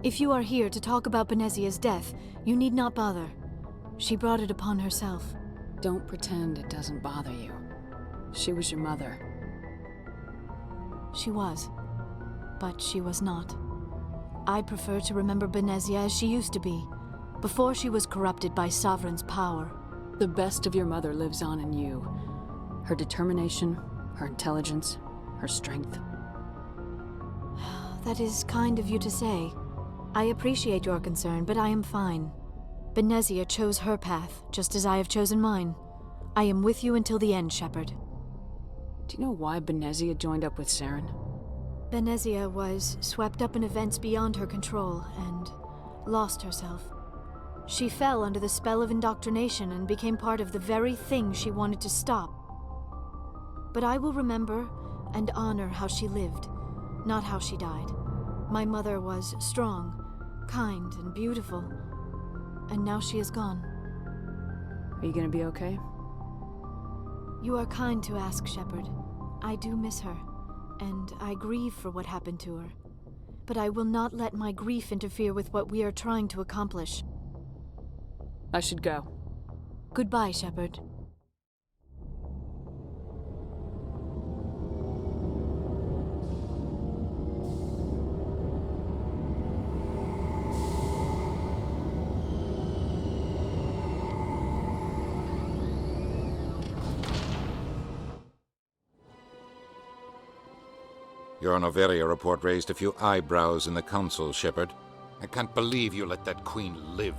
If you are here to talk about Benezia's death, you need not bother. She brought it upon herself. Don't pretend it doesn't bother you. She was your mother. She was. But she was not. I prefer to remember Benezia as she used to be, before she was corrupted by Sovereign's power. The best of your mother lives on in you. Her determination, her intelligence, her strength. That is kind of you to say. I appreciate your concern, but I am fine. Benezia chose her path, just as I have chosen mine. I am with you until the end, Shepard. Do you know why Benezia joined up with Saren? Benezia was swept up in events beyond her control and lost herself. She fell under the spell of indoctrination and became part of the very thing she wanted to stop. But I will remember and honor how she lived, not how she died. My mother was strong, kind, and beautiful, and now she is gone. Are you gonna be okay? You are kind to ask, Shepard. I do miss her, and I grieve for what happened to her. But I will not let my grief interfere with what we are trying to accomplish. I should go. Goodbye, Shepard. Your Noveria report raised a few eyebrows in the Council, Shepard. I can't believe you let that queen live.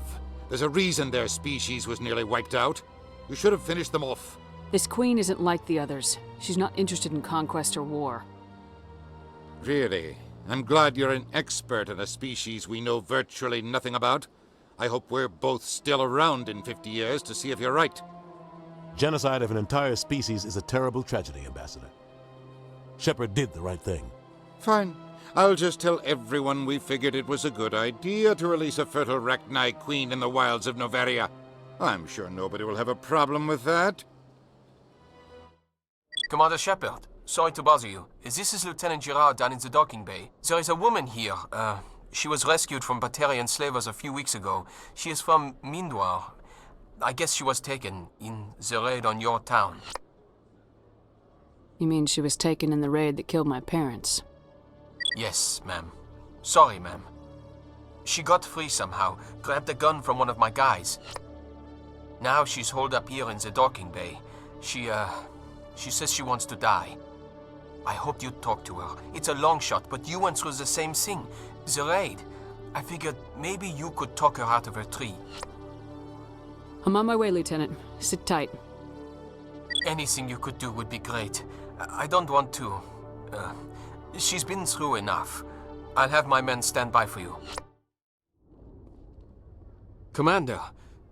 There's a reason their species was nearly wiped out. You should have finished them off. This queen isn't like the others. She's not interested in conquest or war. Really? I'm glad you're an expert in a species we know virtually nothing about. I hope we're both still around in 50 years to see if you're right. Genocide of an entire species is a terrible tragedy, Ambassador. Shepard did the right thing. Fine. I'll just tell everyone we figured it was a good idea to release a fertile Rachni queen in the wilds of Noveria. I'm sure nobody will have a problem with that. Commander Shepard, sorry to bother you. This is Lieutenant Girard down in the docking bay. There is a woman here. She was rescued from Batarian slavers a few weeks ago. She is from Mindoir. I guess she was taken in the raid on your town. You mean she was taken in the raid that killed my parents? Yes, ma'am. Sorry, ma'am. She got free somehow, grabbed a gun from one of my guys. Now she's holed up here in the docking bay. She says she wants to die. I hoped you'd talk to her. It's a long shot, but you went through the same thing. The raid. I figured maybe you could talk her out of her tree. I'm on my way, Lieutenant. Sit tight. Anything you could do would be great. I don't want to. She's been through enough. I'll have my men stand by for you. Commander,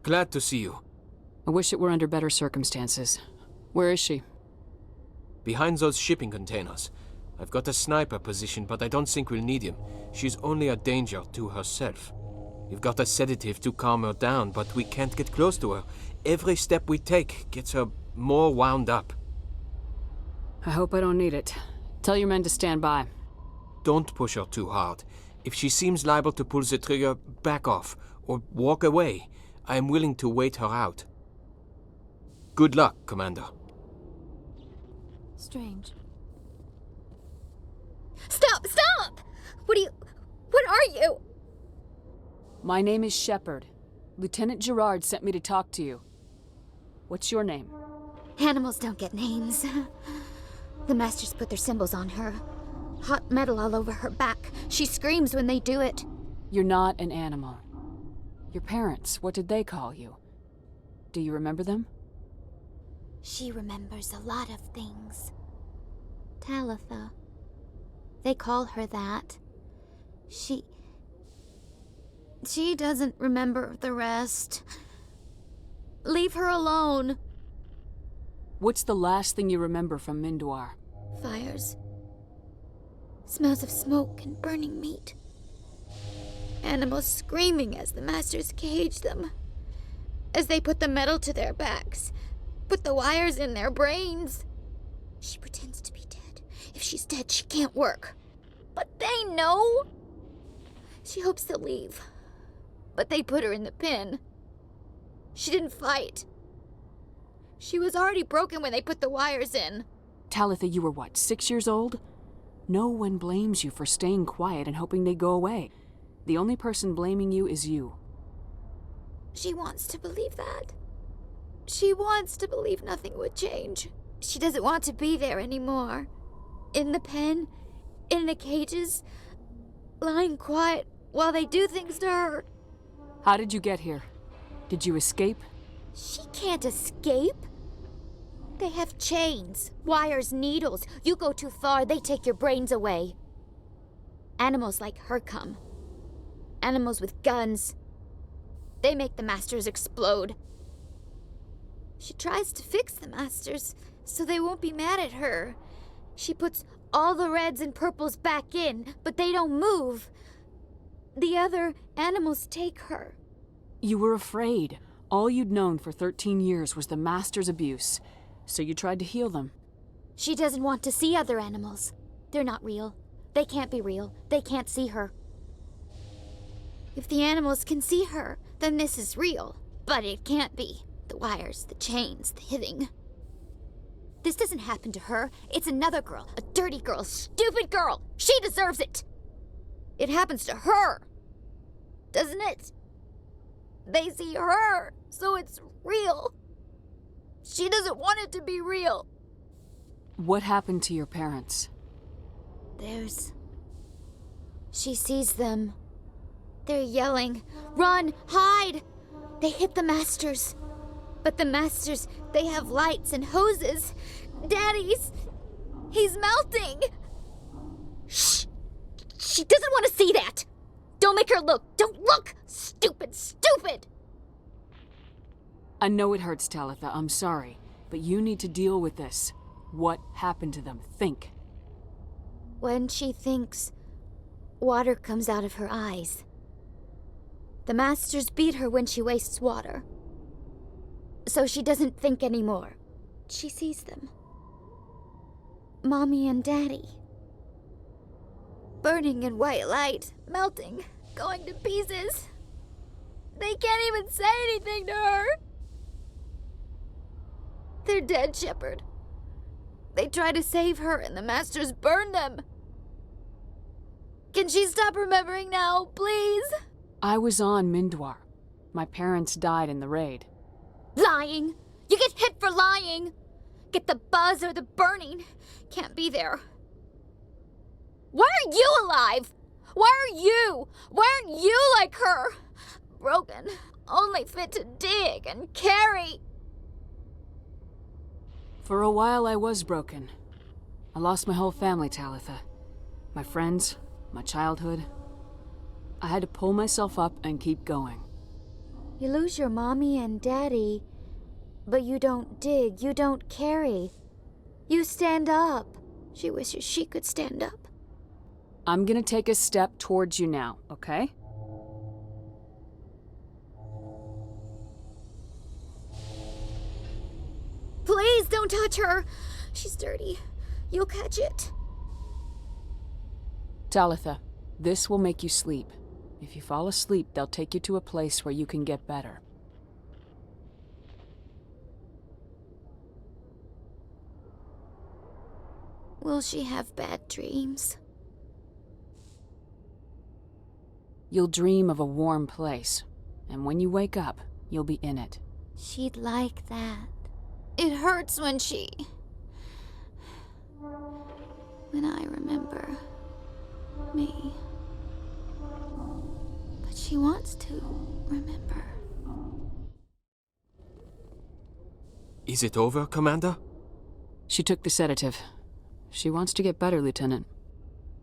glad to see you. I wish it were under better circumstances. Where is she? Behind those shipping containers. I've got a sniper position, but I don't think we'll need him. She's only a danger to herself. We've got a sedative to calm her down, but we can't get close to her. Every step we take gets her more wound up. I hope I don't need it. Tell your men to stand by. Don't push her too hard. If she seems liable to pull the trigger, back off, or walk away. I am willing to wait her out. Good luck, Commander. Strange. Stop! Stop! What are you? My name is Shepard. Lieutenant Girard sent me to talk to you. What's your name? Animals don't get names. The Masters put their symbols on her. Hot metal all over her back. She screams when they do it. You're not an animal. Your parents, what did they call you? Do you remember them? She remembers a lot of things. Talitha. They call her that. She doesn't remember the rest. Leave her alone. What's the last thing you remember from Mindoir? Fires. Smells of smoke and burning meat. Animals screaming as the Masters cage them. As they put the metal to their backs. Put the wires in their brains. She pretends to be dead. If she's dead, she can't work. But they know. She hopes to leave, but they put her in the pen. She didn't fight. She was already broken when they put the wires in. Talitha, you were what, 6 years old? No one blames you for staying quiet and hoping they'd go away. The only person blaming you is you. She wants to believe that. She wants to believe nothing would change. She doesn't want to be there anymore. In the pen, in the cages, lying quiet while they do things to her. How did you get here? Did you escape? She can't escape. They have chains, wires, needles. You go too far, they take your brains away. Animals like her come. Animals with guns. They make the masters explode. She tries to fix the masters so they won't be mad at her. She puts all the reds and purples back in, but they don't move. The other animals take her. You were afraid. All you'd known for 13 years was the master's abuse, so you tried to heal them. She doesn't want to see other animals. They're not real. They can't be real. They can't see her. If the animals can see her, then this is real. But it can't be. The wires, the chains, the hitting. This doesn't happen to her. It's another girl. A dirty girl. Stupid girl. She deserves it. It happens to her. Doesn't it? They see her, so it's real. She doesn't want it to be real. What happened to your parents? She sees them. They're yelling, "Run! Hide!" They hit the masters. But the masters, they have lights and hoses. He's melting! Shh! She doesn't want to see that! Don't make her look! Don't look! Stupid, stupid! I know it hurts, Talitha. I'm sorry. But you need to deal with this. What happened to them? Think. When she thinks, water comes out of her eyes. The masters beat her when she wastes water. So she doesn't think anymore. She sees them. Mommy and Daddy. Burning in white light, melting, going to pieces. They can't even say anything to her. They're dead, Shepard. They try to save her and the masters burn them. Can she stop remembering now, please? I was on Mindwar. My parents died in the raid. Lying! You get hit for lying! Get the buzz or the burning. Can't be there. Why are you alive? Why are you? Why aren't you like her? Broken, only fit to dig and carry. For a while I was broken. I lost my whole family, Talitha. My friends, my childhood. I had to pull myself up and keep going. You lose your mommy and daddy, but you don't dig, you don't carry. You stand up. She wishes she could stand up. I'm gonna take a step towards you now, okay? Please don't touch her. She's dirty. You'll catch it. Talitha, this will make you sleep. If you fall asleep, they'll take you to a place where you can get better. Will she have bad dreams? You'll dream of a warm place, and when you wake up, you'll be in it. She'd like that. It hurts when I remember me. But she wants to remember. Is it over, Commander? She took the sedative. She wants to get better, Lieutenant.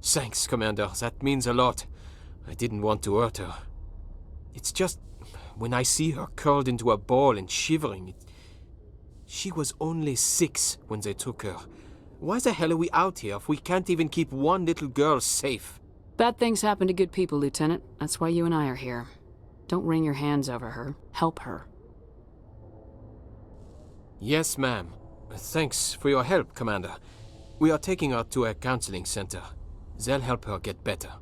Thanks, Commander. That means a lot. I didn't want to hurt her. It's just, when I see her curled into a ball and shivering, she was only 6 when they took her. Why the hell are we out here if we can't even keep one little girl safe? Bad things happen to good people, Lieutenant. That's why you and I are here. Don't wring your hands over her. Help her. Yes, ma'am. Thanks for your help, Commander. We are taking her to a counseling center. They'll help her get better.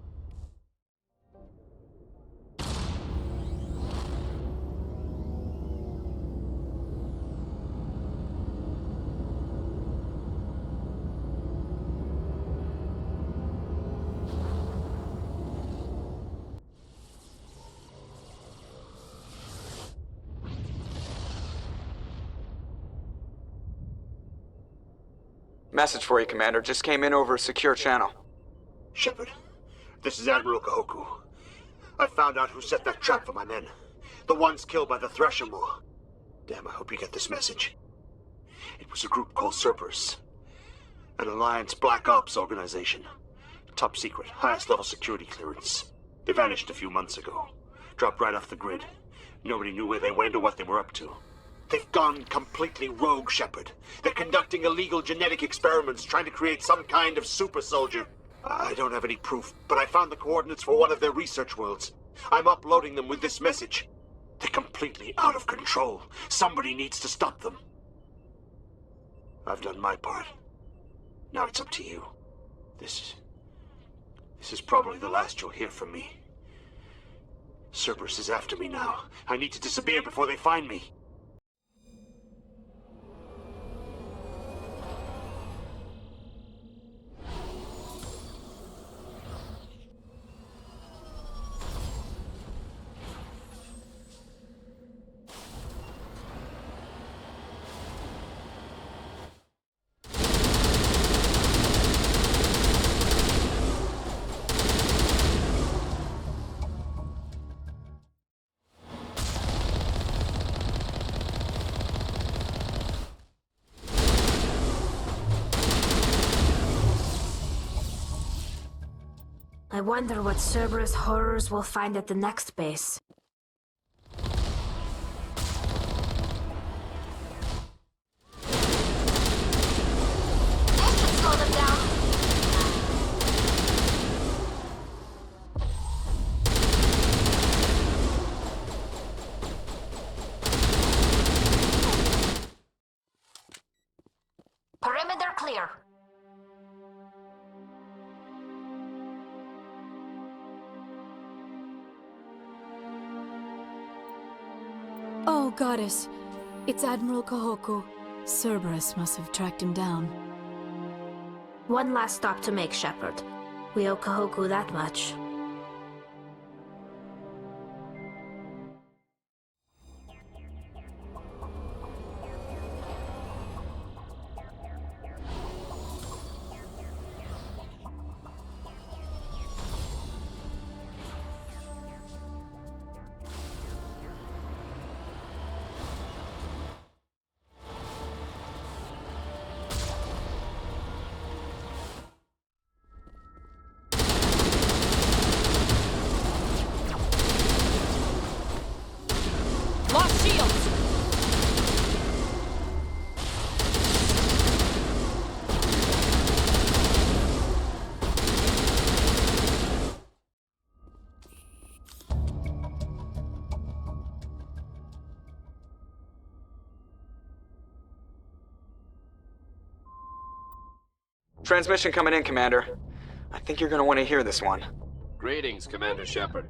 Message for you, Commander. Just came in over a secure channel. Shepard, this is Admiral Kahoku. I found out who set that trap for my men. The ones killed by the Thresher Maw. Damn, I hope you get this message. It was a group called Cerberus. An Alliance Black Ops organization. Top secret, highest level security clearance. They vanished a few months ago. Dropped right off the grid. Nobody knew where they went or what they were up to. They've gone completely rogue, Shepard. They're conducting illegal genetic experiments, trying to create some kind of super soldier. I don't have any proof, but I found the coordinates for one of their research worlds. I'm uploading them with this message. They're completely out of control. Somebody needs to stop them. I've done my part. Now it's up to you. This is probably the last you'll hear from me. Cerberus is after me now. I need to disappear before they find me. I wonder what Cerberus horrors we'll find at the next base. Let's slow them down. Perimeter clear. Oh, Goddess. It's Admiral Kahoku. Cerberus must have tracked him down. One last stop to make, Shepard. We owe Kahoku that much. Lost shields! Transmission coming in, Commander. I think you're gonna want to hear this one. Greetings, Commander Shepard.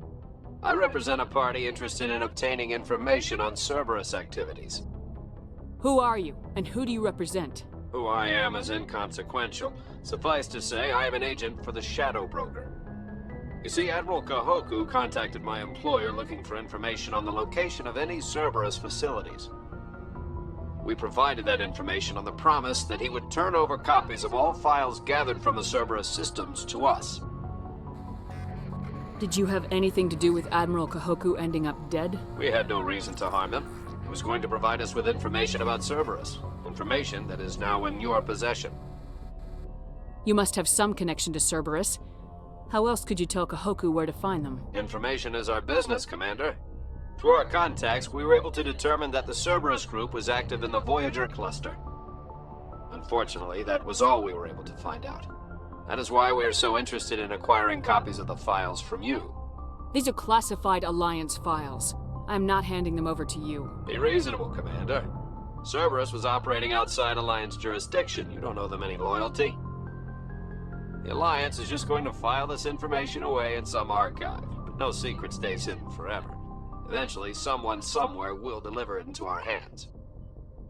I represent a party interested in obtaining information on Cerberus activities. Who are you, and who do you represent? Who I am is inconsequential. Suffice to say, I am an agent for the Shadow Broker. You see, Admiral Kahoku contacted my employer looking for information on the location of any Cerberus facilities. We provided that information on the promise that he would turn over copies of all files gathered from the Cerberus systems to us. Did you have anything to do with Admiral Kahoku ending up dead? We had no reason to harm him. He was going to provide us with information about Cerberus. Information that is now in your possession. You must have some connection to Cerberus. How else could you tell Kahoku where to find them? Information is our business, Commander. Through our contacts, we were able to determine that the Cerberus group was active in the Voyager cluster. Unfortunately, that was all we were able to find out. That is why we are so interested in acquiring copies of the files from you. These are classified Alliance files. I'm not handing them over to you. Be reasonable, Commander. Cerberus was operating outside Alliance jurisdiction. You don't owe them any loyalty. The Alliance is just going to file this information away in some archive, but no secret stays hidden forever. Eventually, someone somewhere will deliver it into our hands.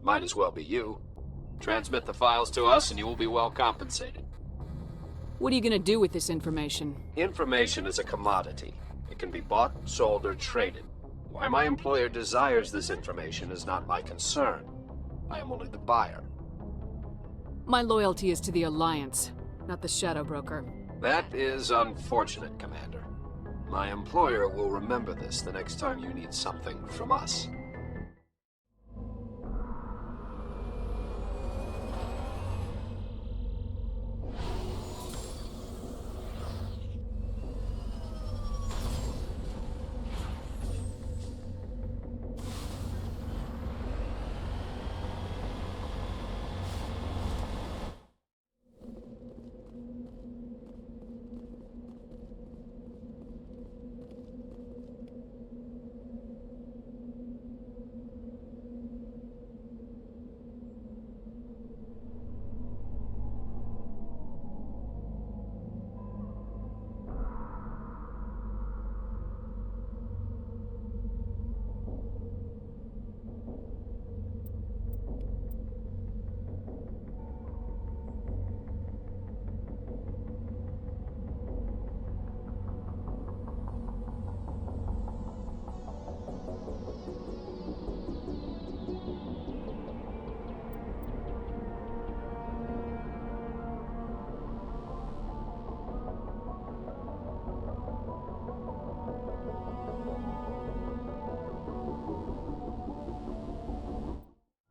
Might as well be you. Transmit the files to us and you will be well compensated. What are you gonna do with this information? Information is a commodity. It can be bought, sold, or traded. Why my employer desires this information is not my concern. I am only the buyer. My loyalty is to the Alliance, not the Shadow Broker. That is unfortunate, Commander. My employer will remember this the next time you need something from us.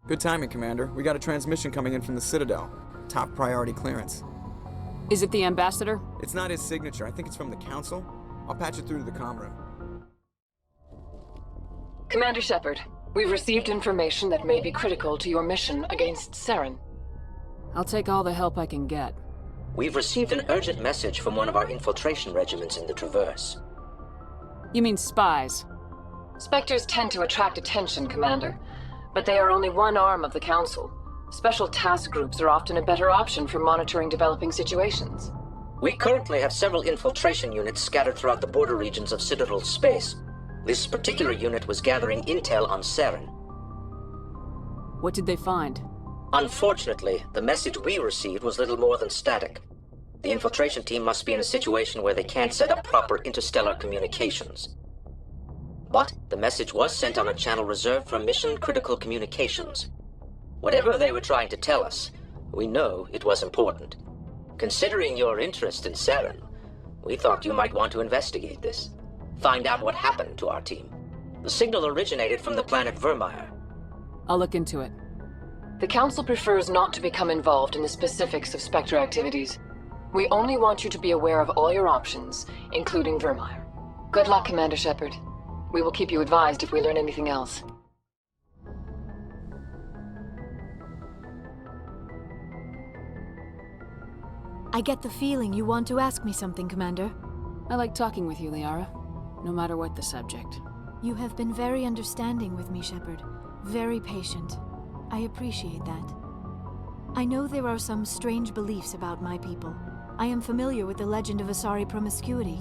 Good timing, Commander. We got a transmission coming in from the Citadel. Top priority clearance. Is it the Ambassador? It's not his signature. I think it's from the Council. I'll patch it through to the comm room. Commander Shepard, we've received information that may be critical to your mission against Saren. I'll take all the help I can get. We've received an urgent message from one of our infiltration regiments in the Traverse. You mean spies? Spectres tend to attract attention, Commander, but they are only one arm of the Council. Special task groups are often a better option for monitoring developing situations. We currently have several infiltration units scattered throughout the border regions of Citadel space. This particular unit was gathering intel on Saren. What did they find? Unfortunately, the message we received was little more than static. The infiltration team must be in a situation where they can't set up proper interstellar communications. But the message was sent on a channel reserved for mission-critical communications. Whatever they were trying to tell us, we know it was important. Considering your interest in Saren, we thought you might want to investigate this. Find out what happened to our team. The signal originated from the planet Vermeer. I'll look into it. The Council prefers not to become involved in the specifics of Spectre activities. We only want you to be aware of all your options, including Vermeer. Good luck, Commander Shepard. We will keep you advised if we learn anything else. I get the feeling you want to ask me something, Commander. I like talking with you, Liara, no matter what the subject. You have been very understanding with me, Shepard. Very patient. I appreciate that. I know there are some strange beliefs about my people. I am familiar with the legend of Asari promiscuity,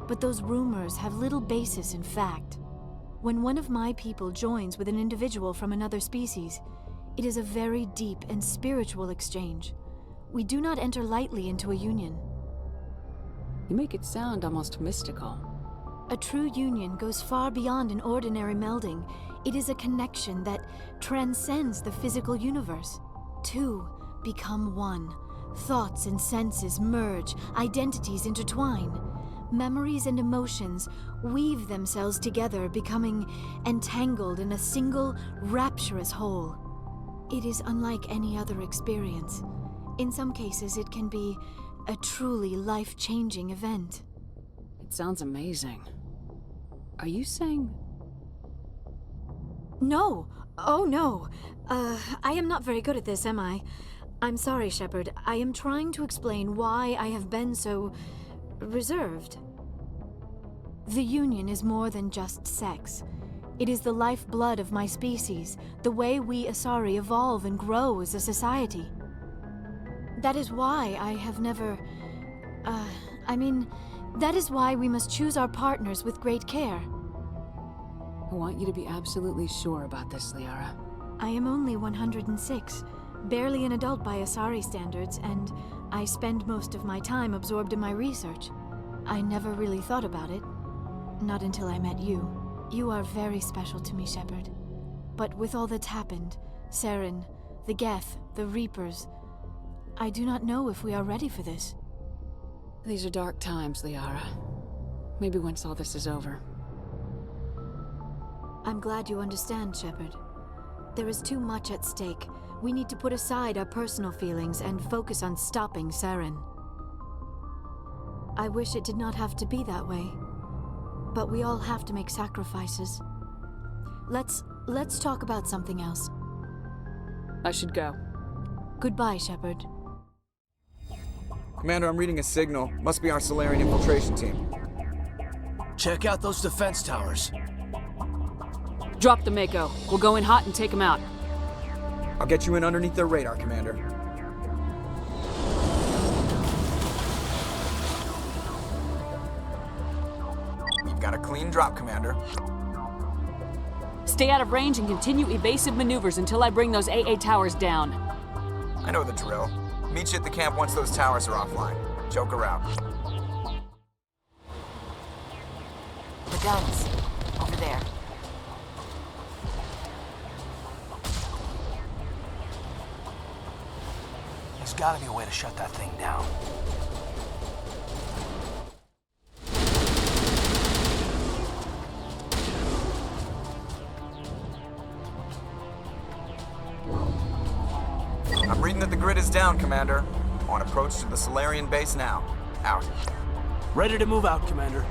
but those rumors have little basis in fact. When one of my people joins with an individual from another species, it is a very deep and spiritual exchange. We do not enter lightly into a union. You make it sound almost mystical. A true union goes far beyond an ordinary melding. It is a connection that transcends the physical universe. Two become one. Thoughts and senses merge, identities intertwine. Memories and emotions weave themselves together, becoming entangled in a single, rapturous whole. It is unlike any other experience. In some cases, it can be a truly life-changing event. It sounds amazing. Are you saying... No! Oh, no! I am not very good at this, am I? I'm sorry, Shepard. I am trying to explain why I have been so... reserved. The Union is more than just sex. It is the lifeblood of my species, the way we Asari evolve and grow as a society. That is why I have never... that is why we must choose our partners with great care. I want you to be absolutely sure about this, Liara. I am only 106, barely an adult by Asari standards, and I spend most of my time absorbed in my research. I never really thought about it. Not until I met you. You are very special to me, Shepard. But with all that's happened, Saren, the Geth, the Reapers, I do not know if we are ready for this. These are dark times, Liara. Maybe once all this is over. I'm glad you understand, Shepard. There is too much at stake. We need to put aside our personal feelings and focus on stopping Saren. I wish it did not have to be that way. But we all have to make sacrifices. Let's talk about something else. I should go. Goodbye, Shepard. Commander, I'm reading a signal. Must be our Solarian infiltration team. Check out those defense towers. Drop the Mako. We'll go in hot and take them out. I'll get you in underneath their radar, Commander. You've got a clean drop, Commander. Stay out of range and continue evasive maneuvers until I bring those AA towers down. I know the drill. Meet you at the camp once those towers are offline. Joke around. The guns. Over there. There's gotta be a way to shut that thing down. I'm reading that the grid is down, Commander. On approach to the Solarian base now. Out. Ready to move out, Commander.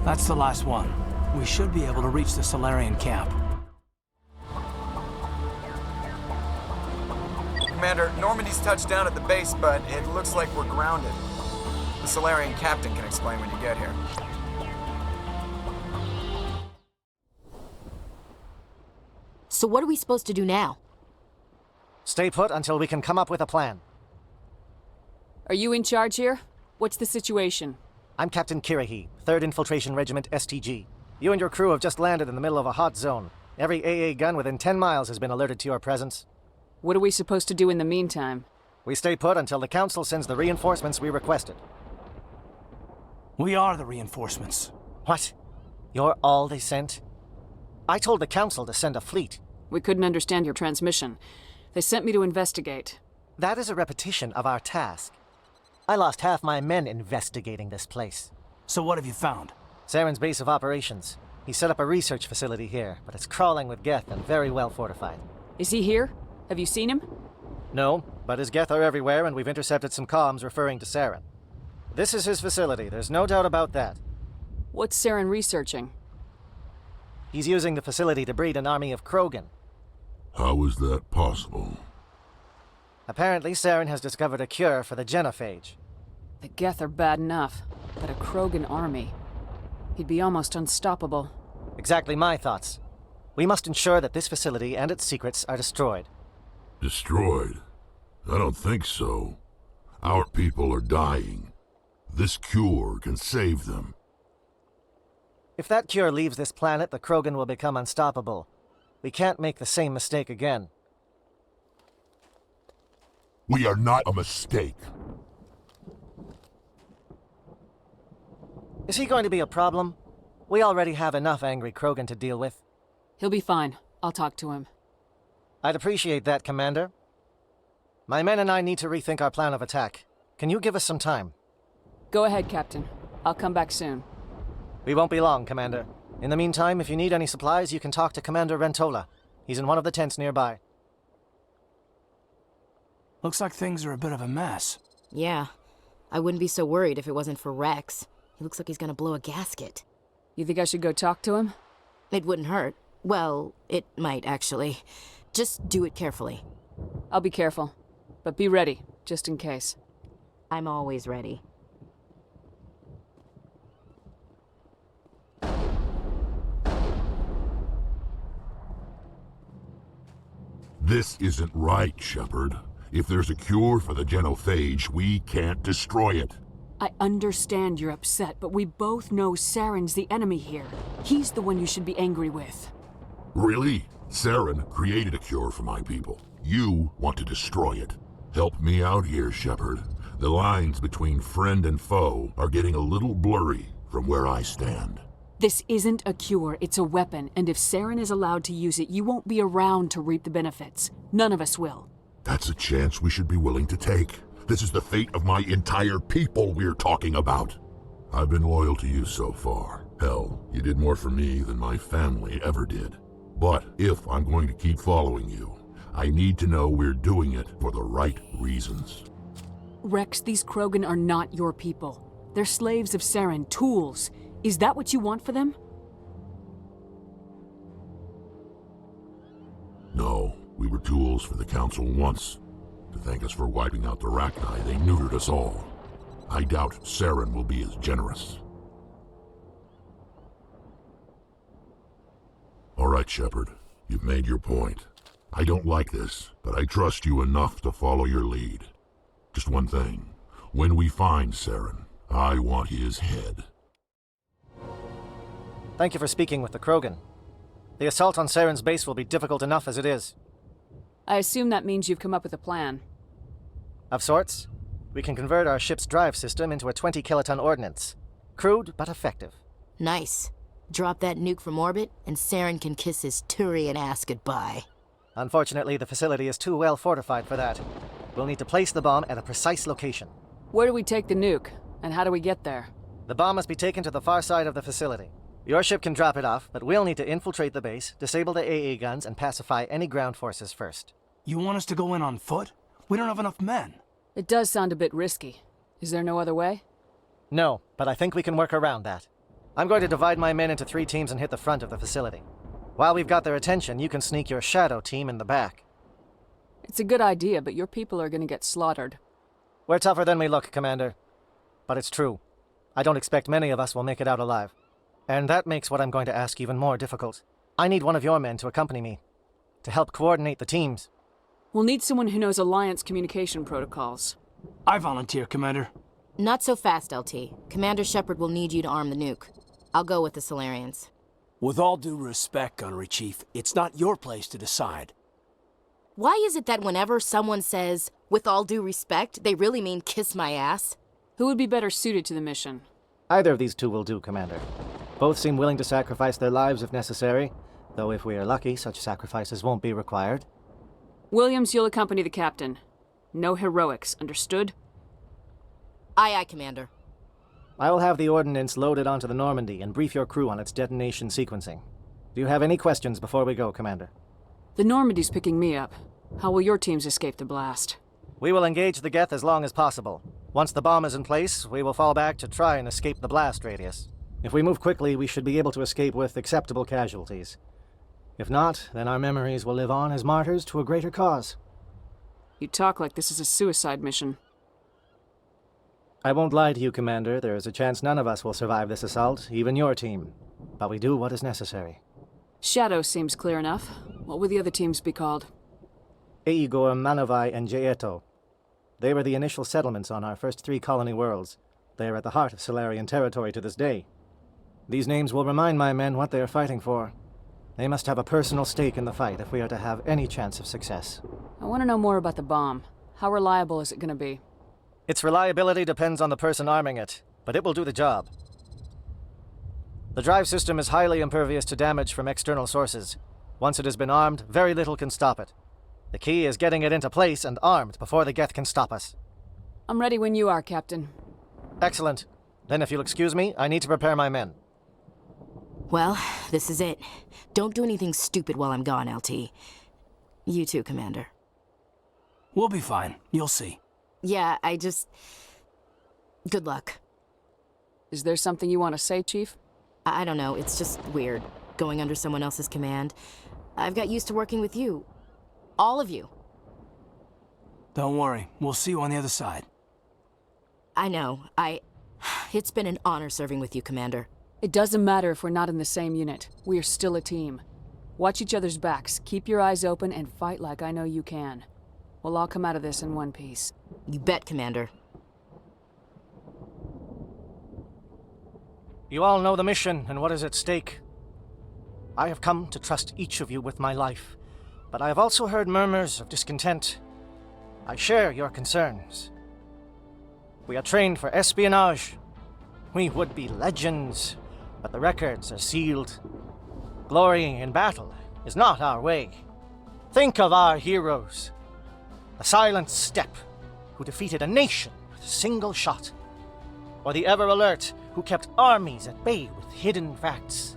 That's the last one. We should be able to reach the Solarian camp. Commander, Normandy's touched down at the base, but it looks like we're grounded. The Solarian captain can explain when you get here. So what are we supposed to do now? Stay put until we can come up with a plan. Are you in charge here? What's the situation? I'm Captain Kirahi, 3rd Infiltration Regiment STG. You and your crew have just landed in the middle of a hot zone. Every AA gun within 10 miles has been alerted to your presence. What are we supposed to do in the meantime? We stay put until the Council sends the reinforcements we requested. We are the reinforcements. What? You're all they sent? I told the Council to send a fleet. We couldn't understand your transmission. They sent me to investigate. That is a repetition of our task. I lost half my men investigating this place. So what have you found? Saren's base of operations. He set up a research facility here, but it's crawling with Geth and very well fortified. Is he here? Have you seen him? No, but his Geth are everywhere, and we've intercepted some comms referring to Saren. This is his facility, there's no doubt about that. What's Saren researching? He's using the facility to breed an army of Krogan. How is that possible? Apparently, Saren has discovered a cure for the genophage. The Geth are bad enough, but a Krogan army. He'd be almost unstoppable. Exactly my thoughts. We must ensure that this facility and its secrets are destroyed. Destroyed? I don't think so. Our people are dying. This cure can save them. If that cure leaves this planet, the Krogan will become unstoppable. We can't make the same mistake again. We are not a mistake. Is he going to be a problem? We already have enough angry Krogan to deal with. He'll be fine. I'll talk to him. I'd appreciate that, Commander. My men and I need to rethink our plan of attack. Can you give us some time? Go ahead, Captain. I'll come back soon. We won't be long, Commander. In the meantime, if you need any supplies, you can talk to Commander Rentola. He's in one of the tents nearby. Looks like things are a bit of a mess. Yeah. I wouldn't be so worried if it wasn't for Rex. He looks like he's gonna blow a gasket. You think I should go talk to him? It wouldn't hurt. Well, it might, actually. Just do it carefully. I'll be careful. But be ready, just in case. I'm always ready. This isn't right, Shepard. If there's a cure for the genophage, we can't destroy it. I understand you're upset, but we both know Saren's the enemy here. He's the one you should be angry with. Really? Saren created a cure for my people. You want to destroy it. Help me out here, Shepard. The lines between friend and foe are getting a little blurry from where I stand. This isn't a cure, it's a weapon, and if Saren is allowed to use it, you won't be around to reap the benefits. None of us will. That's a chance we should be willing to take. This is the fate of my entire people we're talking about. I've been loyal to you so far. Hell, you did more for me than my family ever did. But if I'm going to keep following you, I need to know we're doing it for the right reasons. Rex, these Krogan are not your people. They're slaves of Saren, tools. Is that what you want for them? No, we were tools for the Council once. To thank us for wiping out the Rachni, they neutered us all. I doubt Saren will be as generous. All right, Shepard. You've made your point. I don't like this, but I trust you enough to follow your lead. Just one thing. When we find Saren, I want his head. Thank you for speaking with the Krogan. The assault on Saren's base will be difficult enough as it is. I assume that means you've come up with a plan. Of sorts. We can convert our ship's drive system into a 20-kiloton ordnance. Crude, but effective. Nice. Drop that nuke from orbit, and Saren can kiss his Turian ass goodbye. Unfortunately, the facility is too well fortified for that. We'll need to place the bomb at a precise location. Where do we take the nuke, and how do we get there? The bomb must be taken to the far side of the facility. Your ship can drop it off, but we'll need to infiltrate the base, disable the AA guns, and pacify any ground forces first. You want us to go in on foot? We don't have enough men. It does sound a bit risky. Is there no other way? No, but I think we can work around that. I'm going to divide my men into 3 teams and hit the front of the facility. While we've got their attention, you can sneak your shadow team in the back. It's a good idea, but your people are gonna get slaughtered. We're tougher than we look, Commander. But it's true. I don't expect many of us will make it out alive. And that makes what I'm going to ask even more difficult. I need one of your men to accompany me, to help coordinate the teams. We'll need someone who knows Alliance communication protocols. I volunteer, Commander. Not so fast, LT. Commander Shepard will need you to arm the nuke. I'll go with the Solarians. With all due respect, Gunnery Chief, it's not your place to decide. Why is it that whenever someone says, with all due respect, they really mean kiss my ass? Who would be better suited to the mission? Either of these two will do, Commander. Both seem willing to sacrifice their lives if necessary, though if we are lucky, such sacrifices won't be required. Williams, you'll accompany the captain. No heroics, understood? Aye, aye, Commander. I will have the ordnance loaded onto the Normandy and brief your crew on its detonation sequencing. Do you have any questions before we go, Commander? The Normandy's picking me up. How will your teams escape the blast? We will engage the Geth as long as possible. Once the bomb is in place, we will fall back to try and escape the blast radius. If we move quickly, we should be able to escape with acceptable casualties. If not, then our memories will live on as martyrs to a greater cause. You talk like this is a suicide mission. I won't lie to you, Commander. There is a chance none of us will survive this assault, even your team. But we do what is necessary. Shadow seems clear enough. What would the other teams be called? Eigor, Manovai, and Jaeto. They were the initial settlements on our first 3 colony worlds. They are at the heart of Solarian territory to this day. These names will remind my men what they are fighting for. They must have a personal stake in the fight if we are to have any chance of success. I want to know more about the bomb. How reliable is it going to be? Its reliability depends on the person arming it, but it will do the job. The drive system is highly impervious to damage from external sources. Once it has been armed, very little can stop it. The key is getting it into place and armed before the Geth can stop us. I'm ready when you are, Captain. Excellent. Then if you'll excuse me, I need to prepare my men. Well, this is it. Don't do anything stupid while I'm gone, LT. You too, Commander. We'll be fine. You'll see. Yeah, good luck. Is there something you want to say, Chief? I don't know, it's just weird, going under someone else's command. I've got used to working with you. All of you. Don't worry, we'll see you on the other side. I know, It's been an honor serving with you, Commander. It doesn't matter if we're not in the same unit. We are still a team. Watch each other's backs, keep your eyes open, and fight like I know you can. We'll all come out of this in one piece. You bet, Commander. You all know the mission and what is at stake. I have come to trust each of you with my life, but I have also heard murmurs of discontent. I share your concerns. We are trained for espionage. We would be legends, but the records are sealed. Glorying in battle is not our way. Think of our heroes. The Silent Steppe, who defeated a nation with a single shot. Or the Ever Alert, who kept armies at bay with hidden facts.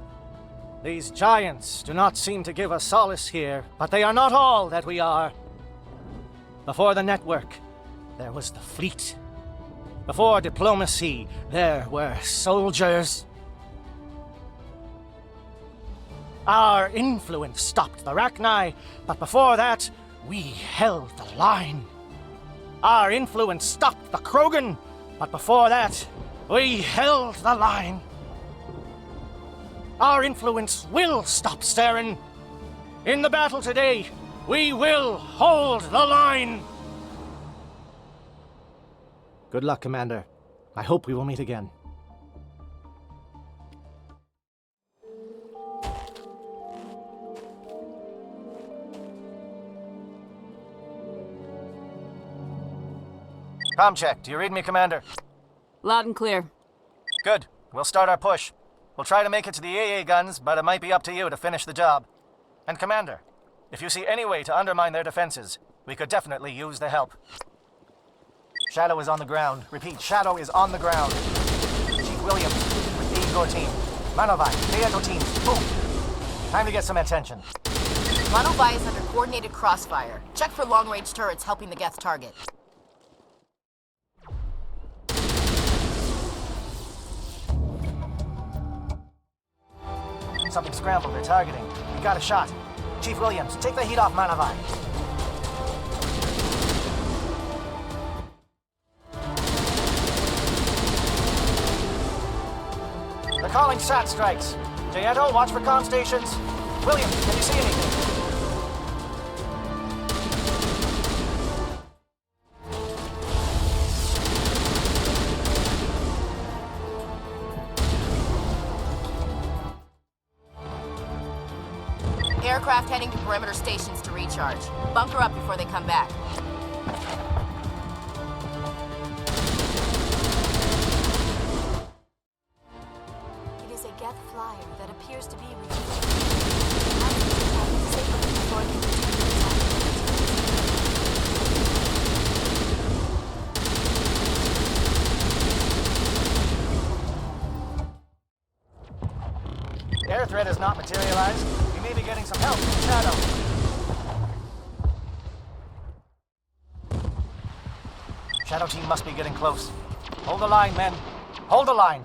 These giants do not seem to give us solace here, but they are not all that we are. Before the network, there was the fleet. Before diplomacy, there were soldiers. Our influence stopped the Rachni, but before that, we held the line. Our influence stopped the Krogan, but before that, we held the line. Our influence will stop Saren. In the battle today, we will hold the line. Good luck, Commander. I hope we will meet again. Comm check. Do you read me, Commander? Loud and clear. Good. We'll start our push. We'll try to make it to the AA guns, but it might be up to you to finish the job. And Commander, if you see any way to undermine their defenses, we could definitely use the help. Shadow is on the ground. Repeat, Shadow is on the ground. Chief Williams, with the Igor team. Manovai, Beato team, boom. Time to get some attention. Manovai is under coordinated crossfire. Check for long-range turrets helping the Geth target. Something scrambled. They're targeting. We got a shot. Chief Williams, take the heat off Manovai. They're calling SAT strikes. Jayeto, watch for comm stations. Williams, can you see anything? Aircraft heading to perimeter stations to recharge. Bunker up before they come back. It is a Geth flyer that appears to be Air threat has not materialized. We may be getting some help from Shadow. Shadow team must be getting close. Hold the line, men. Hold the line.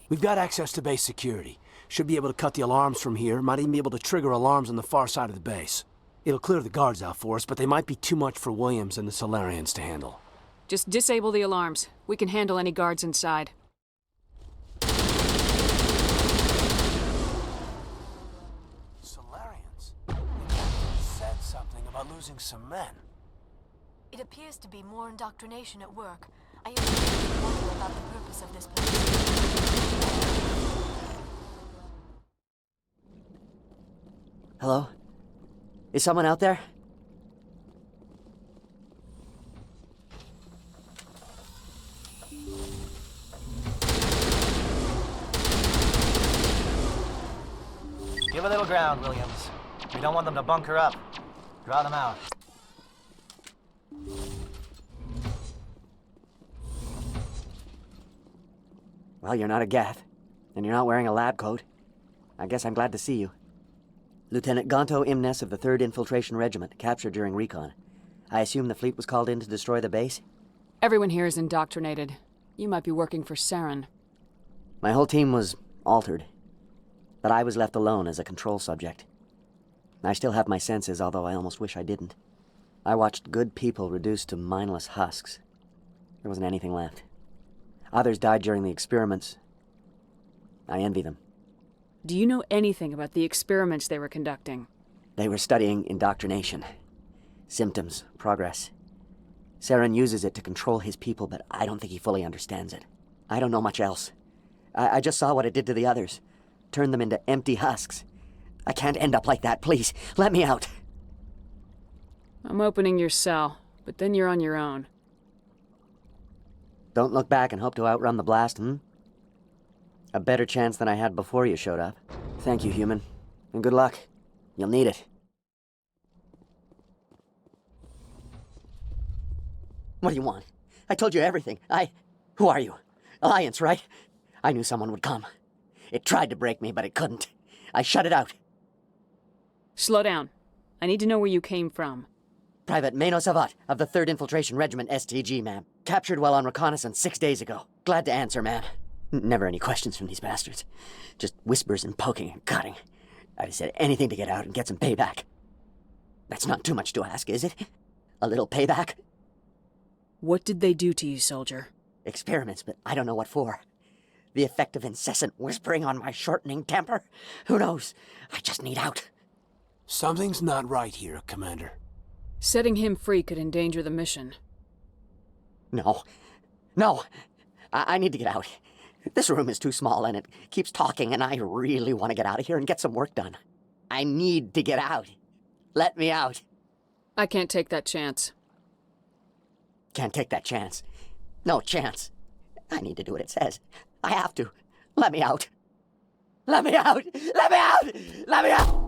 We've got access to base security. Should be able to cut the alarms from here. Might even be able to trigger alarms on the far side of the base. It'll clear the guards out for us, but they might be too much for Williams and the Solarians to handle. Just disable the alarms. We can handle any guards inside. Solarians? Said something about losing some men. It appears to be more indoctrination at work. I am beginning to wonder about the purpose of this place. Hello? Is someone out there? Give a little ground, Williams. We don't want them to bunker up. Draw them out. Well, you're not a Geth, and you're not wearing a lab coat. I guess I'm glad to see you. Lieutenant Gonto Imnes of the 3rd Infiltration Regiment, captured during recon. I assume the fleet was called in to destroy the base? Everyone here is indoctrinated. You might be working for Saren. My whole team was altered, but I was left alone as a control subject. I still have my senses, although I almost wish I didn't. I watched good people reduced to mindless husks. There wasn't anything left. Others died during the experiments. I envy them. Do you know anything about the experiments they were conducting? They were studying indoctrination. Symptoms, progress. Saren uses it to control his people, but I don't think he fully understands it. I don't know much else. I just saw what it did to the others. Turned them into empty husks. I can't end up like that, please. Let me out. I'm opening your cell, but then you're on your own. Don't look back and hope to outrun the blast, A better chance than I had before you showed up. Thank you, human. And good luck. You'll need it. What do you want? I told you everything. Who are you? Alliance, right? I knew someone would come. It tried to break me, but it couldn't. I shut it out. Slow down. I need to know where you came from. Private Mano Savat of the 3rd Infiltration Regiment STG, ma'am. Captured while on reconnaissance 6 days ago. Glad to answer, ma'am. Never any questions from these bastards. Just whispers and poking and cutting. I'd have said anything to get out and get some payback. That's not too much to ask, is it? A little payback? What did they do to you, soldier? Experiments, but I don't know what for. The effect of incessant whispering on my shortening temper? Who knows? I just need out. Something's not right here, Commander. Setting him free could endanger the mission. No. I need to get out. This room is too small and it keeps talking and I really want to get out of here and get some work done. I need to get out. Let me out. I can't take that chance. Can't take that chance. No chance. I need to do what it says. I have to. Let me out. Let me out! Let me out! Let me out!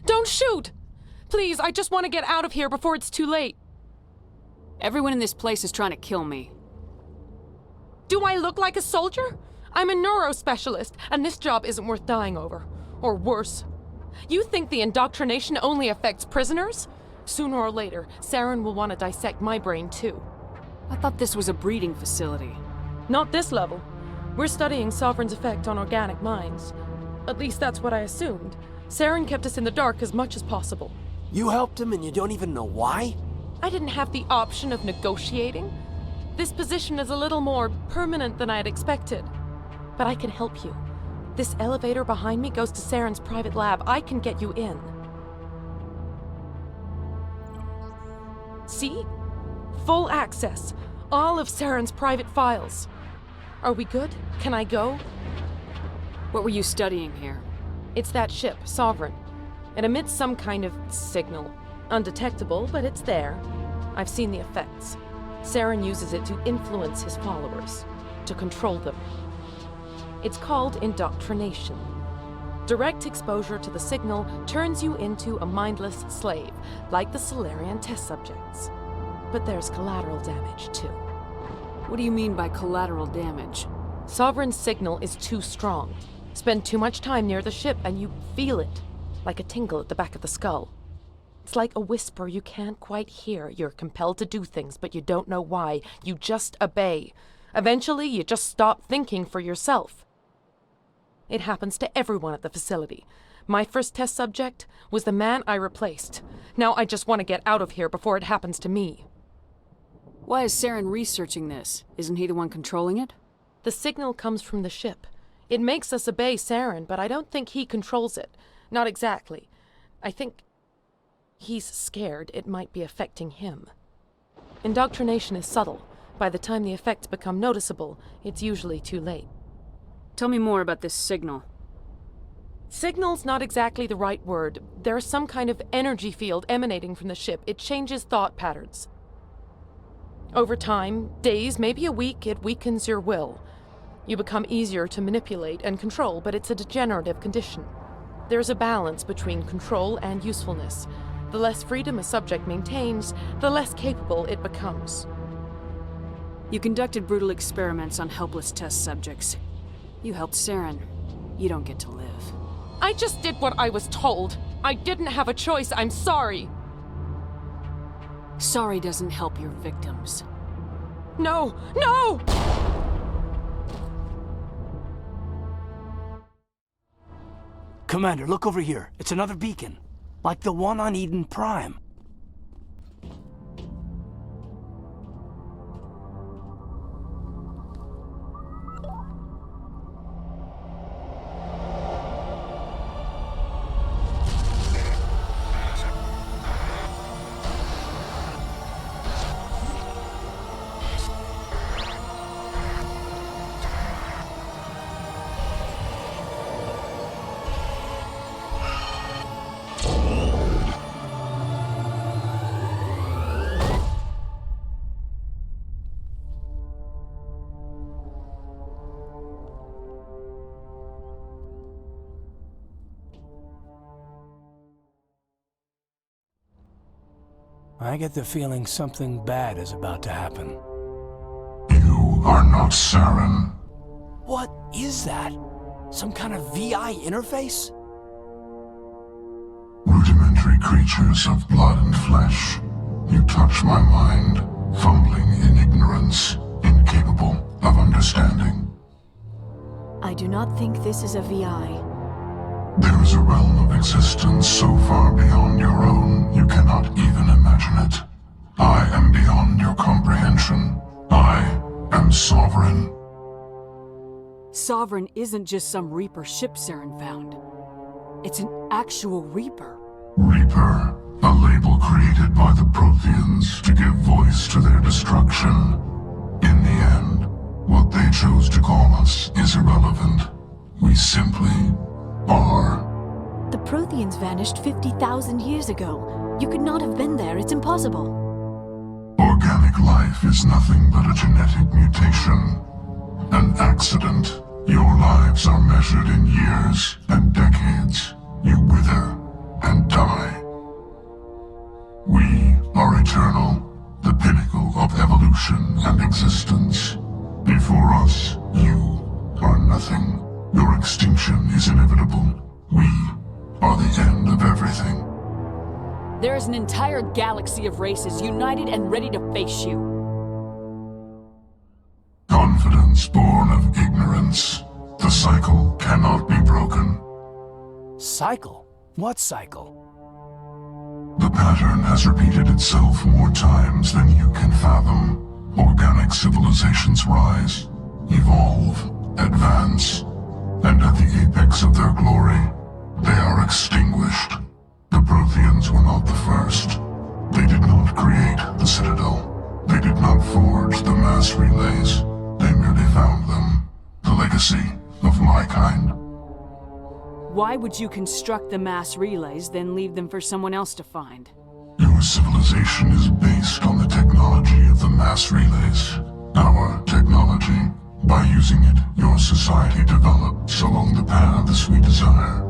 Don't shoot! Please, I just want to get out of here before it's too late. Everyone in this place is trying to kill me. Do I look like a soldier? I'm a neurospecialist, and this job isn't worth dying over. Or worse. You think the indoctrination only affects prisoners? Sooner or later, Saren will want to dissect my brain too. I thought this was a breeding facility. Not this level. We're studying Sovereign's effect on organic minds. At least that's what I assumed. Saren kept us in the dark as much as possible. You helped him and you don't even know why? I didn't have the option of negotiating. This position is a little more permanent than I had expected. But I can help you. This elevator behind me goes to Saren's private lab. I can get you in. See? Full access. All of Saren's private files. Are we good? Can I go? What were you studying here? It's that ship, Sovereign. It emits some kind of signal. Undetectable, but it's there. I've seen the effects. Saren uses it to influence his followers, to control them. It's called indoctrination. Direct exposure to the signal turns you into a mindless slave, like the Solarian test subjects. But there's collateral damage, too. What do you mean by collateral damage? Sovereign's signal is too strong. Spend too much time near the ship and you feel it, like a tingle at the back of the skull. It's like a whisper you can't quite hear. You're compelled to do things, but you don't know why. You just obey. Eventually, you just stop thinking for yourself. It happens to everyone at the facility. My first test subject was the man I replaced. Now I just want to get out of here before it happens to me. Why is Saren researching this? Isn't he the one controlling it? The signal comes from the ship. It makes us obey Saren, but I don't think he controls it. Not exactly. I think he's scared it might be affecting him. Indoctrination is subtle. By the time the effects become noticeable, it's usually too late. Tell me more about this signal. Signal's not exactly the right word. There's some kind of energy field emanating from the ship. It changes thought patterns. Over time, days, maybe a week, it weakens your will. You become easier to manipulate and control, but it's a degenerative condition. There's a balance between control and usefulness. The less freedom a subject maintains, the less capable it becomes. You conducted brutal experiments on helpless test subjects. You helped Saren. You don't get to live. I just did what I was told. I didn't have a choice. I'm sorry. Sorry doesn't help your victims. No! No! Commander, look over here. It's another beacon. Like the one on Eden Prime. I get the feeling something bad is about to happen. You are not Saren. What is that? Some kind of VI interface? Rudimentary creatures of blood and flesh. You touch my mind, fumbling in ignorance, incapable of understanding. I do not think this is a VI. There is a realm of existence so far beyond your own, you cannot even imagine it. I am beyond your comprehension. I am sovereign. Sovereign isn't just some Reaper ship Saren found. It's an actual Reaper. Reaper, a label created by the Protheans to give voice to their destruction. In the end, what they chose to call us is irrelevant. We simply are. The Protheans vanished 50,000 years ago. You could not have been there. It's impossible. Organic life is nothing but a genetic mutation. An accident. Your lives are measured in years and decades. You wither and die. We are eternal, the pinnacle of evolution and existence. Before us, you are nothing. Your extinction is inevitable. We are the end of everything. There is an entire galaxy of races united and ready to face you. Confidence born of ignorance. The cycle cannot be broken. Cycle? What cycle? The pattern has repeated itself more times than you can fathom. Organic civilizations rise, evolve, advance, and at the apex of their glory, they are extinguished. The Protheans were not the first. They did not create the Citadel. They did not forge the mass relays. They merely found them. The legacy of my kind. Why would you construct the mass relays, then leave them for someone else to find? Your civilization is based on the technology of the mass relays. Our technology. By using it, your society develops along the paths we desire.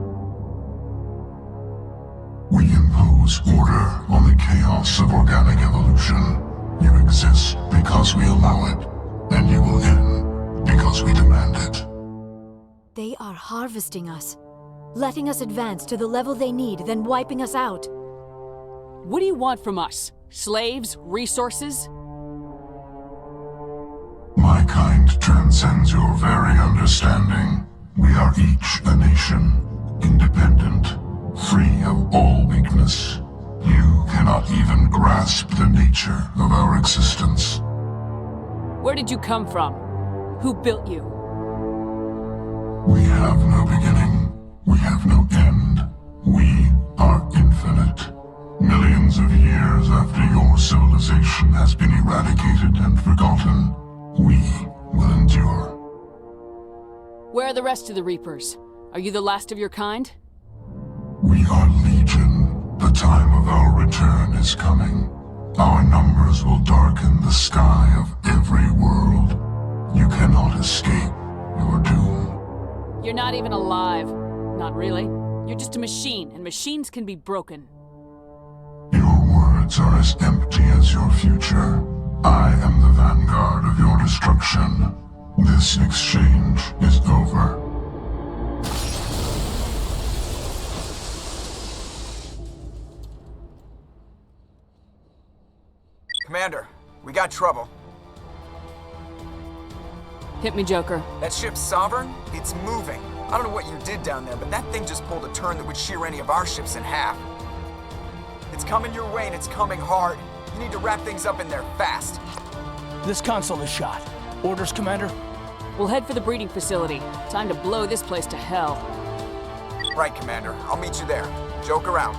We impose order on the chaos of organic evolution. You exist because we allow it, and you will end because we demand it. They are harvesting us, letting us advance to the level they need, then wiping us out. What do you want from us? Slaves? Resources? My kind transcends your very understanding. We are each a nation, independent, free of all weakness. You cannot even grasp the nature of our existence. Where did you come from? Who built you? We have no beginning. We have no end. We are infinite. Millions of years after your civilization has been eradicated and forgotten, we will endure. Where are the rest of the Reapers? Are you the last of your kind? We are legion. The time of our return is coming. Our numbers will darken the sky of every world. You cannot escape your doom. You're not even alive. Not really. You're just a machine, and machines can be broken. Your words are as empty as your future. I am the vanguard of your destruction. This exchange is over. Commander, we got trouble. Hit me, Joker. That ship's Sovereign? It's moving. I don't know what you did down there, but that thing just pulled a turn that would shear any of our ships in half. It's coming your way and it's coming hard. You need to wrap things up in there fast. This console is shot. Orders, Commander? We'll head for the breeding facility. Time to blow this place to hell. Right, Commander. I'll meet you there. Joker out.